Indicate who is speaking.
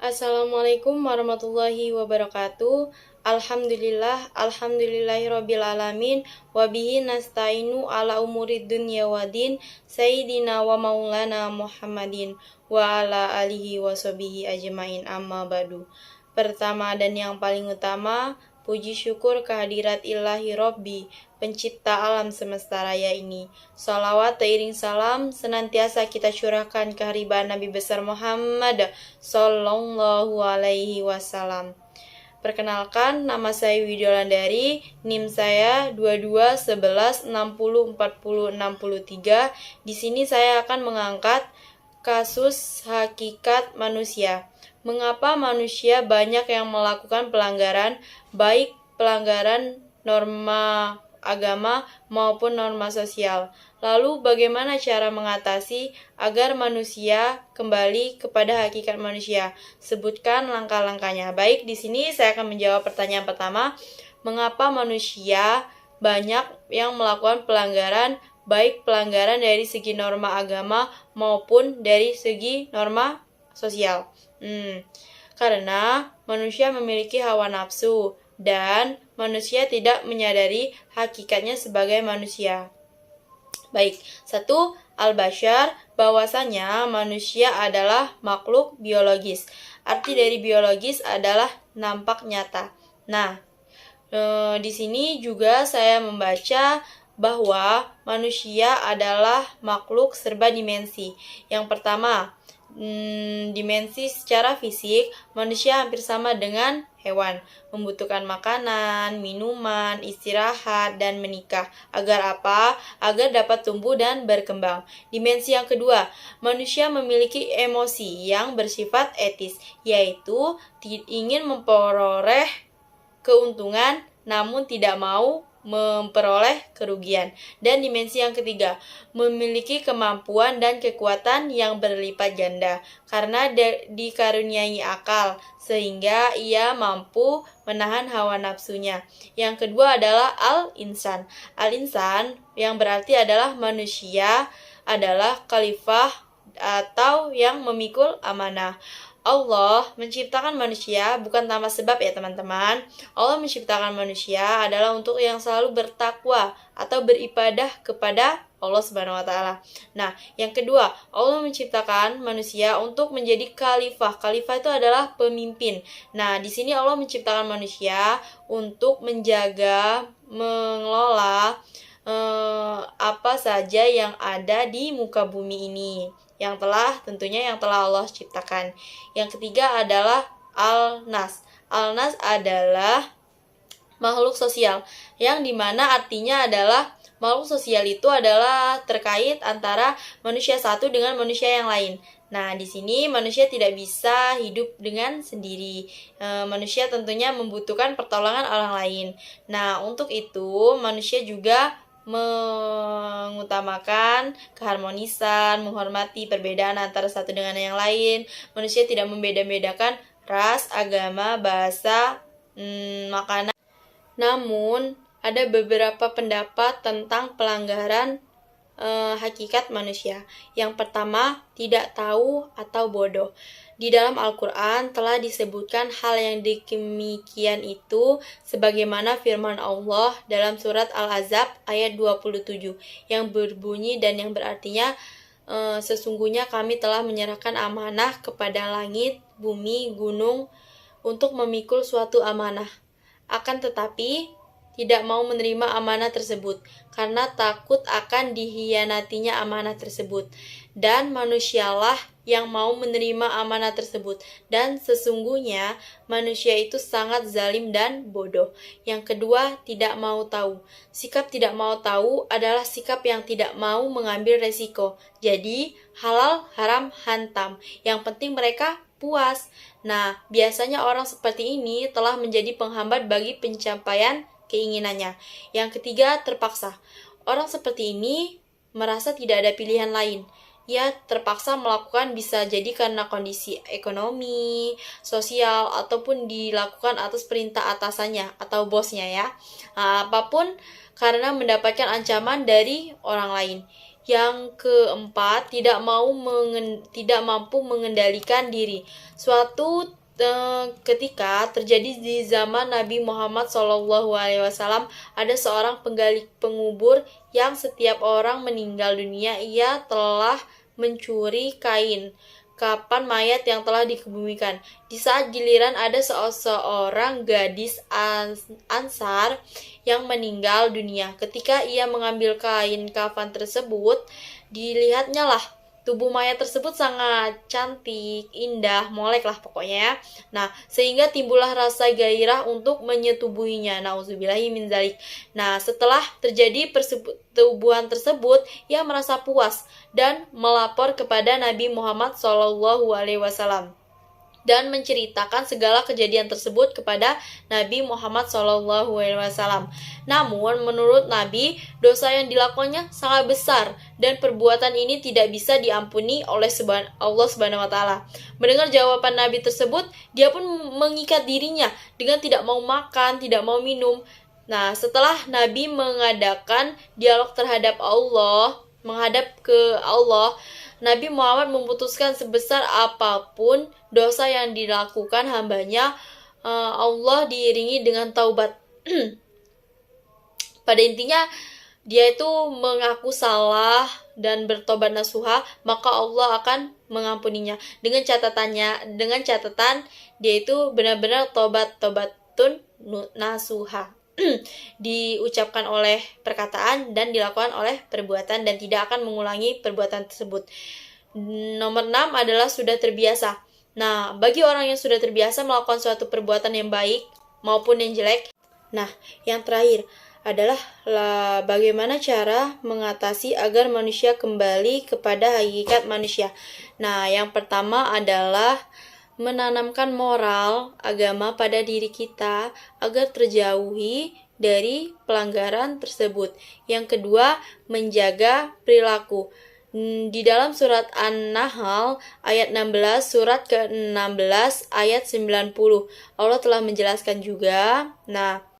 Speaker 1: Assalamualaikum warahmatullahi wabarakatuh. Alhamdulillahirabbil alamin wa bihi nasta'inu ala umurid dunya waddin sayyidina wa maulana Muhammadin wa ala alihi wa sahbihi ajmain amma ba'du. Pertama dan yang paling utama, puji syukur kehadirat Ilahi Robbi, pencipta alam semesta raya ini. Salawat teriring salam senantiasa kita curahkan ke haribaan Nabi besar Muhammad Sallallahu Alaihi Wasallam. Perkenalkan, nama saya Widyolandari, NIM saya 2211604063. Di sini saya akan mengangkat kasus hakikat manusia. Mengapa manusia banyak yang melakukan pelanggaran, baik pelanggaran norma agama maupun norma sosial? Lalu bagaimana cara mengatasi agar manusia kembali kepada hakikat manusia? Sebutkan langkah-langkahnya. Baik, di sini saya akan menjawab pertanyaan pertama. Mengapa manusia banyak yang melakukan pelanggaran, baik pelanggaran dari segi norma agama maupun dari segi norma sosial? Karena manusia memiliki hawa nafsu dan manusia tidak menyadari hakikatnya sebagai manusia. Baik, 1. Al-Bashar, bahwasanya manusia adalah makhluk biologis. Arti dari biologis adalah nampak nyata. Nah, di sini juga saya membaca bahwa manusia adalah makhluk serba dimensi. Yang pertama, dimensi secara fisik, manusia hampir sama dengan hewan, membutuhkan makanan, minuman, istirahat, dan menikah. Agar apa? Agar dapat tumbuh dan berkembang. Dimensi yang kedua, manusia memiliki emosi yang bersifat etis, yaitu ingin memperoleh keuntungan namun tidak mau memperoleh kerugian. Dan dimensi yang ketiga, memiliki kemampuan dan kekuatan yang berlipat ganda karena dikaruniai akal sehingga ia mampu menahan hawa nafsunya. Yang kedua adalah al-insan. Al-insan yang berarti adalah manusia adalah khalifah atau yang memikul amanah. Allah menciptakan manusia bukan tanpa sebab ya teman-teman. Allah menciptakan manusia adalah untuk yang selalu bertakwa atau beribadah kepada Allah Subhanahu wa taala. Nah, yang kedua, Allah menciptakan manusia untuk menjadi khalifah. Khalifah itu adalah pemimpin. Nah, di sini Allah menciptakan manusia untuk menjaga, mengelola apa saja yang ada di muka bumi ini yang telah Allah ciptakan. Yang ketiga adalah al-nas. Al-nas adalah makhluk sosial, yang dimana artinya adalah makhluk sosial itu adalah terkait antara manusia satu dengan manusia yang lain. Nah, di sini manusia tidak bisa hidup dengan sendiri. Manusia tentunya membutuhkan pertolongan orang lain. Nah, untuk itu manusia juga mengutamakan keharmonisan, menghormati perbedaan antara satu dengan yang lain. Manusia tidak membeda-bedakan ras, agama, bahasa, makanan. Namun, ada beberapa pendapat tentang pelanggaran hakikat manusia. Yang pertama, tidak tahu atau bodoh. Di dalam Al-Quran telah disebutkan hal yang demikian itu sebagaimana firman Allah dalam surat Al-Ahzab ayat 27 yang berbunyi dan yang berartinya sesungguhnya kami telah menyerahkan amanah kepada langit, bumi, gunung untuk memikul suatu amanah. Akan tetapi tidak mau menerima amanah tersebut karena takut akan dihianatinya amanah tersebut. Dan manusialah yang mau menerima amanah tersebut. Dan sesungguhnya manusia itu sangat zalim dan bodoh. Yang kedua, tidak mau tahu. Sikap tidak mau tahu adalah sikap yang tidak mau mengambil resiko. Jadi, halal, haram, hantam. Yang penting mereka puas. Nah, biasanya orang seperti ini telah menjadi penghambat bagi pencapaian keinginannya. Yang ketiga, terpaksa. Orang seperti ini merasa tidak ada pilihan lain. Ia terpaksa melakukan bisa jadi karena kondisi ekonomi, sosial, ataupun dilakukan atas perintah atasannya atau bosnya ya. Apapun karena mendapatkan ancaman dari orang lain. Yang keempat, tidak mampu mengendalikan diri. Suatu ketika terjadi di zaman Nabi Muhammad SAW, ada seorang penggali pengubur yang setiap orang meninggal dunia ia telah mencuri kain kapan mayat yang telah dikebumikan. Di saat giliran ada seorang gadis Ansar yang meninggal dunia. Ketika ia mengambil kain kafan tersebut, dilihatnya lah tubuh mayat tersebut sangat cantik, indah, molek lah pokoknya ya. Nah, sehingga timbullah rasa gairah untuk menyetubuhinya. Nauzubillahi min dzalik. Nah, setelah terjadi persetubuhan tersebut, ia merasa puas dan melapor kepada Nabi Muhammad SAW dan menceritakan segala kejadian tersebut kepada Nabi Muhammad SAW. Namun, menurut Nabi, dosa yang dilakukannya sangat besar dan perbuatan ini tidak bisa diampuni oleh Allah Subhanahu wa taala. Mendengar jawaban Nabi tersebut, dia pun mengikat dirinya dengan tidak mau makan, tidak mau minum. Nah, setelah Nabi mengadakan dialog menghadap ke Allah, Nabi Muhammad memutuskan sebesar apapun dosa yang dilakukan hambanya, Allah diiringi dengan taubat. Pada intinya, dia itu mengaku salah dan bertobat nasuha, maka Allah akan mengampuninya. Dengan catatan dia itu benar-benar tobatun nasuha. Diucapkan oleh perkataan dan dilakukan oleh perbuatan dan tidak akan mengulangi perbuatan tersebut. Nomor 6 adalah sudah terbiasa. Nah, bagi orang yang sudah terbiasa melakukan suatu perbuatan yang baik maupun yang jelek. Nah, yang terakhir adalah bagaimana cara mengatasi agar manusia kembali kepada hakikat manusia. Nah, yang pertama adalah menanamkan moral agama pada diri kita agar terjauhi dari pelanggaran tersebut. Yang kedua, menjaga perilaku. Di dalam surat An-Nahl ayat 16, surat ke-16 ayat 90, Allah telah menjelaskan juga. Nah,